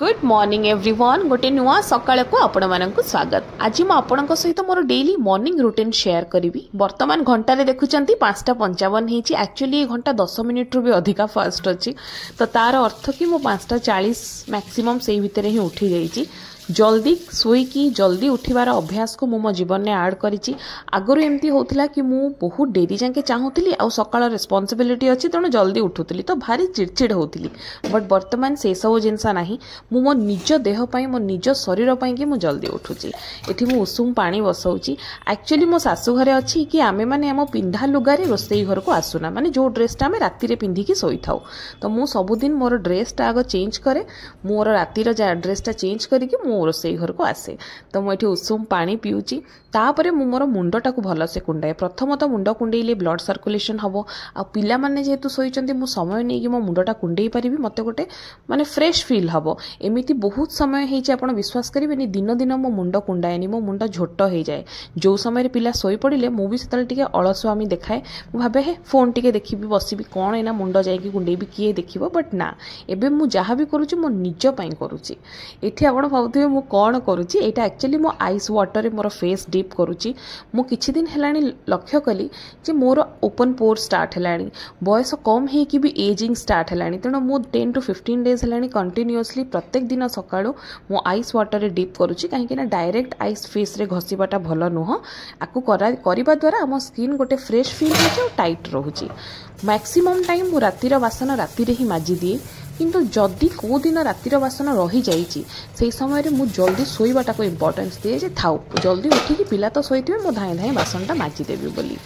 Good morning everyone गोटे नुआ सकाळ को आपण मानक स्वागत। आज मु आपण सहित मोर डेली मॉर्निंग रूटीन शेयर करी। वर्तमान घंटे देखुंत 5:55 होती। एक्चुअली घंटा 10 मिनिट रू भी अधिका फास्ट अच्छी, तो तार अर्थ कि मु 5:40 मैक्सिमम से भितर ही उठी जाइए। जल्दी शोईकी जल्दी उठिबार अभ्यास को मो जीवन में आड करी। आगुरी एमती होता कि मु बहुत डेरी जाके चाहूली आ सकाळ रेस्पॉन्सिबिलिटी अच्छी तेणु जल्दी उठुली तो भारी चिड़चिड़ होती। बट वर्तमान से सब जिनस ना मु मो निज देह मो निज शरीर कि मु जल्दी उठुची। एठी मु उषुम पानी बसाऊँगी। एक्चुअली मो शाशु घरे अच्छी कि आमे माने आम पिंधा लुगारे रोसई घर को आसुना, माने जो ड्रेसटा आम राति पिंधिकी शोई थाउ। तो मु सबुदिन मोर ड्रेसटा आग चेंज करे, मोर रातिर ड्रेसटा चेंज करके रोसई घर को आसे। तो मुझे उषुम पानी पीऊँगी। तापर मु मोर मुंडटा को भलसे कुंडाए। प्रथमतः मुंड कुंडेले ब्लड सर्कुलेशन हम आ पिला माने जेहेतु शोइचंती मु समय नहीं कि मो मुंडटा कुंडई पारिबी, मते गोटे माने फ्रेश फील हम। एमिति बहुत समय होइछि, आपण विश्वास करिबेनी दिन दिन मो मुंड कुंडाएनी, मो मुंड झोट हो जाए। जो समय पिला शोई पड़िले मु भी सेतल टिके अलसुआमी देखाए। मु भाबे हे फोन टिके देखिबी बसिबी कोन एना मुंड जाइकी कुंडेबी किए देखिबो, बट ना एबे मु जहाँ भी करूछि मो निज पई करूछि। एठी आपण भाबुथिबे मु कोन करूछि, एटा एक्चुअली मो आइस वाटर रे मोर फेस डीप करूछि। मु किछि दिन हेलानी लक्ष्य कली जे मोर ओपन पोर स्टार्ट हेलानी, बयस कम हे कि भी एजिंग स्टार्ट हेलानी। तेणु मु 10 to 15 डेज हेलानी कंटिन्यूअसली प्रत्येक दिन सकाळो मो आइस वाटर रे डीप करूछि। काहेकि ना डायरेक्ट आइस फेस रे घसीबाटा भलो नुह। आकु करिबा द्वारा हम स्किन गोटे फ्रेश फील होछि और टाइट रहूछि। मैक्सिमम टाइम मु रातिर बासन राति रे ही माजी दिए, किंतु जदि को दिन रातिर बासन रही जाइछि से समय रे मु जल्दी शोइबाटा को इंपोर्टेंस दिए जे थाउ जल्दी उठिकी पिला तो शोइथिबे मु धाए धाए बासनटा माजी देबी बोली।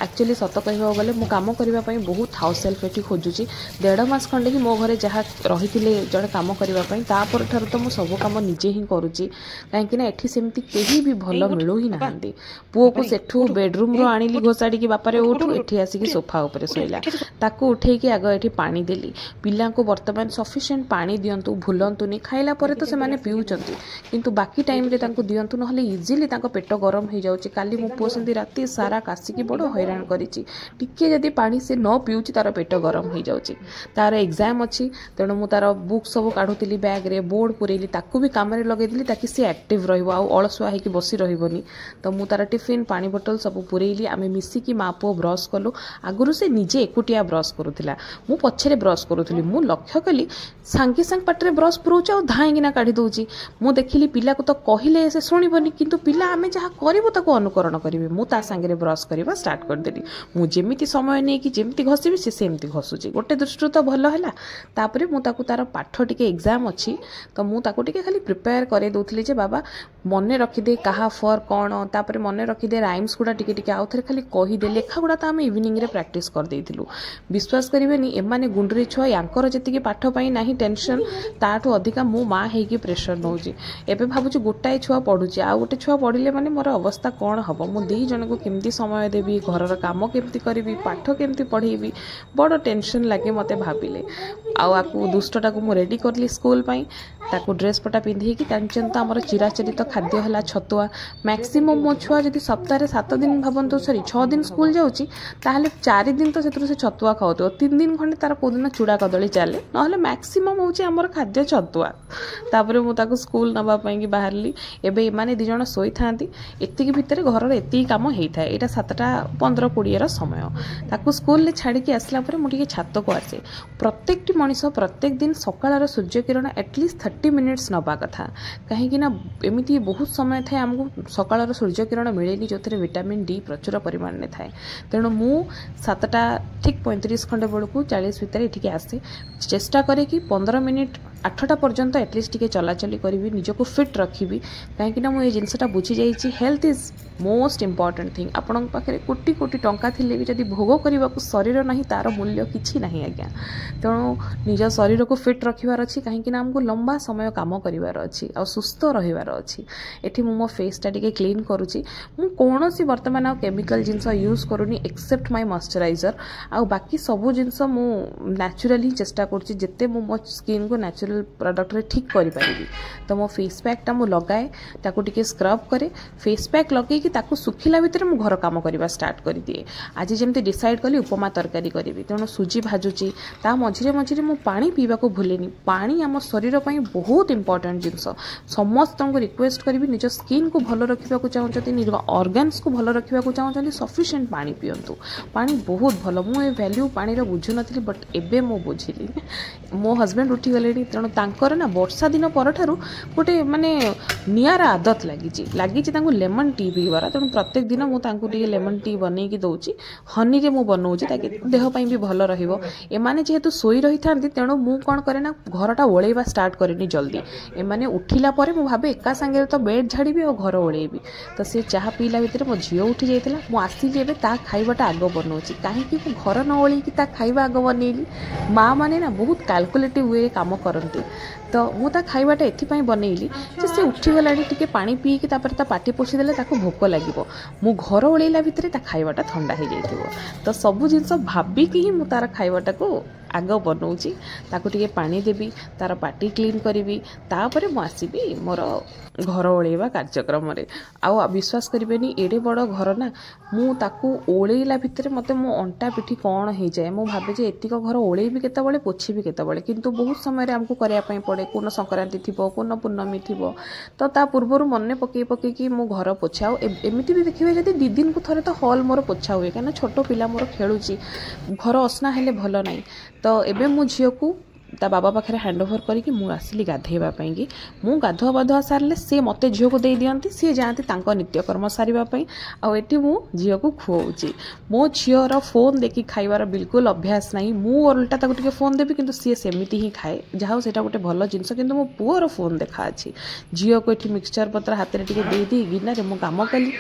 एक्चुअली सत कहबा गले मु काम करबा पई बहुत हाउस हेल्प एठी खोजुछि। 1.5 मास खंडे कि मो घरे जहाँ रहिथिले जड़े काम करबा पई तापर ठार तो मु सब काम निजे ही करूछि। काहेकि ना एठी सेमती केही भी भलो मिलु ही नाहंती। पुओ को सेठू बेडरूम रो आनिली घोसाडी की बापारे उठू, एठी आसी कि सोफा ऊपर सोइला, ताकू उठेई कि आगो एठी पानी देली। पिला को वर्तमान सफिशिएंट पानी दियंतु, भूलंतुनी। खाइला परे तो से माने पिउचंती, किंतु बाकी टाइम रे तांको दियंतु, नहले इजीली तांको पेट गरम हो जाउची। काली मो पुओ सेंती राती सारा कासिकी बड़ो हैरान करिची। टिके जदी पानी से न पिउची तार पेट गरम हो जाउची। तार एग्जाम अछि तेणु मु तार बुक सब काढुतिली बैग रे, बोर्ड पुरेली, ताकू भी काम रे लगै दिली ताकि से एक्टिव रहइबो आ अलसुआ हे कि बसी रहिबोनी। तो मु तार टिफिन पानी बोतल सब पुरेली। आमे मिसी की मा पुओ ब्रश कलु। आगुरु से निजे एकुटिया ब्रश करूथिला, मु पछरे ब्रश करूथिली। मु लक्ष्य कली सांगे सांग पाटरे ब्रश पुरोच आ धाईकिना काढ़ी दउची। मु देखिली पिला को तो कहिले से सुनिबनी, किंतु पिला आमे जहाँ करिवो ताको अनुकरण करिवे। मु ता संगे ब्रश करिबा स्टार्ट कर देली। मु जेमिति समय नै कि जेमिति घसीबी से सेमिति घसुची। गोटे दृष्टि तो भलो हैला। तापरे मु ताको तार पाठ टिके एग्जाम अछि तो मु ताको टिके खाली प्रिपेयर करे दउथली जे बाबा मने रखि दे कहा फॉर कोन, तापरे मने रखि दे राइम्स गुडा टिके टिके आउथरे खाली कहि दे। लेखा गुडा तो आमे इवनिंग रे प्रैक्टिस कर देइथिलु। विश्वास करिवेनी एमाने गुंडरी छुआ यांकर जतिके पाठ पई नाही टेंशन, ताठू अधिका मो माँ हेकी प्रेशर नौची। एबे भाबुची गोटाए छुआ पढ़ुची, आ गोटे छुआ पढ़िले माने मोर अवस्था कौन हबो। मु दी जन को केमती समय देबी, घरर काम केमती करिबी, पाठ केमती पढ़ेबी, बड़ टेंशन लागे मते भाबिले। आकु दुष्टटा को मु रेडी करली स्कूल पई। ताकू ड्रेस पटा पिंधि कि तांचन हमर चिराचरित खाद्य हला छतुआ। मैक्सिमम मो छुआ जदि सप्ताह 7 दिन भाबंतु 6 दिन स्कूल जाउची, ताहले 4 दिन तो सेतरु से छतुआ खाउतो। 3 दिन खंडे तार को दिन चूड़ा कदली चाले, नहले मैक्सिमम होची हमर खाद्य छतुआ। तापरे मु ताकू स्कूल नबा पई कि बाहरली। एबे एमाने दि जण सोई थांती, एतिकी भितरे घरर एतिकी काम हेई थाए। एटा 7:15-20 रो समय। ताकू स्कूल ले छाड़ी के आसला परे मु टिके छात को आसे। प्रत्येकटी मनीष प्रत्येक दिन सकाळर सूर्य किरण एटलिस्ट 30 मिनिट्स नबा कथा। कहीं ना एमिति बहुत समय थाए हमको सकाळर सूर्य किरण मिलेनी जो विटामिन डी प्रचुर परिमाण में थाए। तेणु मु 7:35 खंडे बेलू 40 भितर एठिके आसे। चेष्टा करे कि 15 मिनिट 8टा पर्यंत एटलिस्ट टिके चलाचली करी, निजको फिट रखी। कहीं मुझे जिनसा बुझी जाइए health is most important thing. आपण पाखे कोटी कोटी टंका थिले भी जदि भोग करने को शरीर नहीं तार मूल्य किसी ना आज्ञा। तेणु निज शरीर को फिट रखिबार अच्छी, कहीं आमको लंबा समय काम करार अच्छी आ सुस्थ रहिबार अच्छी। एठी मो फेसटा टिके क्लीन करुच्ची। मु कोनोसी वर्तमान आ केमिकल जिनस यूज करूनी एक्सेप्ट माय मॉइस्चराइजर। आ बाकी सबू जिनस मु नेचुरली चेष्टा करुच्ची जेते मो स्किन को नेचुरल नेचुरल प्रोडक्ट रे ठीक करि परिबी। तो मो फेस पैक टा मु लगाए ताकू टिके स्क्रब करे फेस पैक लगे कि ताकू सुखिला भितर मु घर काम करबा स्टार्ट कर दिए। आज जेमती डिसाइड कली उपमा तरकारी करी तेणु सुजी भाजुची ता मझिरे मझिरे मु पानी पीवा को भूलेनी। पानी आम शरीर पई बहुत इंपोर्टेंट जिनस। समस्त को रिक्वेस्ट करी निज स्किन को भल रखा चाहते निज ऑर्गन्स को भल रखा चाहते सफिशिएंट पानी पियंतु। पानी बहुत भल मुझे वैल्यू पानी बुझु नी बट एबे मो बुझिली। मो हजबैंड उठी गले तेणु तांकर ना वर्षा दिन पर गोटे माने नियार आदत लगी लेमन टी पीबार। तेणु प्रत्येक दिन मुझे लेमन टी बनई दौची हनी रे मु बनाऊँ ताकि देहपाई भी भल रहिबो। एमाने जेहेतु सोई रही था तेणु मु कौन करे ना घरटा ओळेबा स्टार्ट करेनी जल्दी। एमाने उठिला परे मु भाबे एका संगे तो बेड झाड़ीबी और घर ओळेबी। तो से चाह पीला भितर मो झील उठी जाइतिला मु आसिली एबे ता खाइबाटा आग बनाउची काहेकि मु घर न ओळी कि ता खाइबा आग बनेली। माँ माने ना बहुत कैलकुलेटिव वे काम करती। तो मु ता खाइबाटा एथिपाई बनैली जे से उठी गलाडी टिके पानी पी कि तापर ता पाटी पोछि देले ताको भोक लागिवो। मु घर ओळेला भितर ता खाइबाटा ठंडा हो जाइतिवो। तो सब जिंस भाबी कि मु तार खाइबाटा को आग बनाऊँगी ताको टिके पानी देवी तार पाटी क्लीन करी तापर मु आसबि मोर घर ओळेबा कार्यक्रम रे। आ विश्वास करेनि एडे बड़ घर ना मु ताकू ओळेला भितर मते मो अंटा पिठी कौन हो जाए। मु भावे जे एतिक घर ओळेबी केतबेले पोछिबी केतबेले किंतु बहुत समय आमको करिया पई पड़े। कोन संक्रांति थिबो कोन पूर्णमी थिबो तो ता पूर्वरु मन्ने पकई पकई कि मो घर पोछा। एमिति भी देखिबे जदि 2 दिन को थरे तो हॉल मोर पोछा हुए कना छोट पिला मोर खेलुची घर असना हेले भल नाही। तो एबे मु झियो को ता बाबा पाखे हैंड ओवर करके मु आसिली गाधेबा पई कि मु गाधुआ बाधुआ सारले से मते झियो को दे दियंती सी जाती तांको नित्यकर्म सारिबा पई। आ एटी मु झियो को खुआउची। मो झियोर फोन देखि खाइबार बिल्कुल अभ्यास नाही। मु उल्टा ताको टिके फोन देबी किंतु सी सेमिति ही खाए जाहो सेटा गोटे भल जिंस। किंतु मो पुअर फोन देखा अछि झियो को एठी मिक्सचर पत्र हाथ रे टिके दे दी गिना रे मु काम कली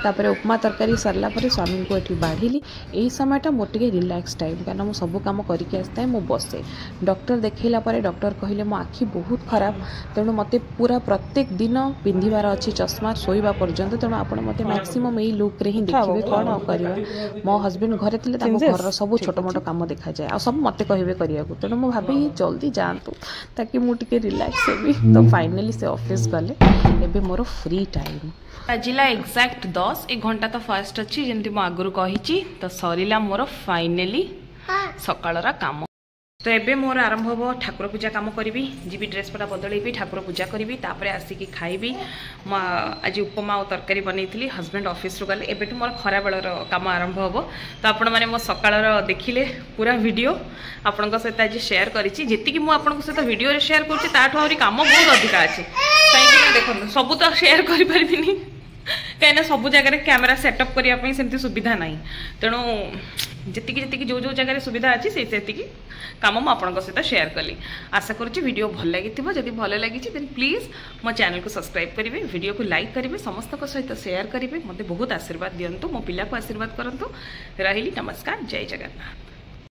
तापर उपमा तरकारी सरला परे स्वामी को एठी बाढिली। एही समयटा मोर टिके रिलैक्स टाइम कारण मु सब काम करके आस्ताय मु बसे। डॉक्टर देखला परे डॉक्टर कहले मो आखि बहुत खराब तेणु मते पूरा प्रत्येक दिन पिंधिबार अच्छी चश्मा शोइबा पर्यंत। तेणु आपण मते मैक्सिमम एई लुक रे ही देखिबे कोन करिवा। मो हस्बैंड घरे थिले ताको घर सब छोट मोट काम देखा जाए आ सब मते कहबे करियाको। तेणु मो भाबे जल्दी जांतु ताकि मु टिके रिलैक्स हेबी। तो फाइनली से ऑफिस गले एबे मोर फ्री टाइम आजिला एक्जाक्ट 10 1 घंटा तो फास्ट अच्छी जेमती मो आगुरु कहिची। तो सरीला मोर फाइनली सकाळरा काम। तो एबे मोर आरंभ हम ठाकुर पूजा काम करी जी ड्रेस पटा बदल ठाकुर पूजा करी तापर आसिकी खाइबी। आज उपमा और तरकारी बनई हस्बैंड ऑफिस रु गले एबे मोर खरा बेलर काम आरंभ हम। तो आपण मैंने मो सकाळर देखिले पूरा वीडियो आपण सहित आज शेयर करी जी मु आपण सहित वीडियो शेयर करुँची ताठू आहरी काम बहुत अधिका अच्छे कहीं देखो सब तो शेयर करें कहीं सब जगह कैमेरा सेटअप करने सेमती सुविधा ना। तेणु जी जो जो जगह सुविधा अच्छी से काम मुझे सहित शेयर कली। आशा करुँची वीडियो भल लगी जदि भल लगी देन प्लीज मो चैनल को सब्सक्राइब करेंगे वीडियो को लाइक करेंगे समस्त सहित शेयर करेंगे मत बहुत आशीर्वाद दिंतु मो पिला को आशीर्वाद करंतु। रही नमस्कार जय जगन्नाथ।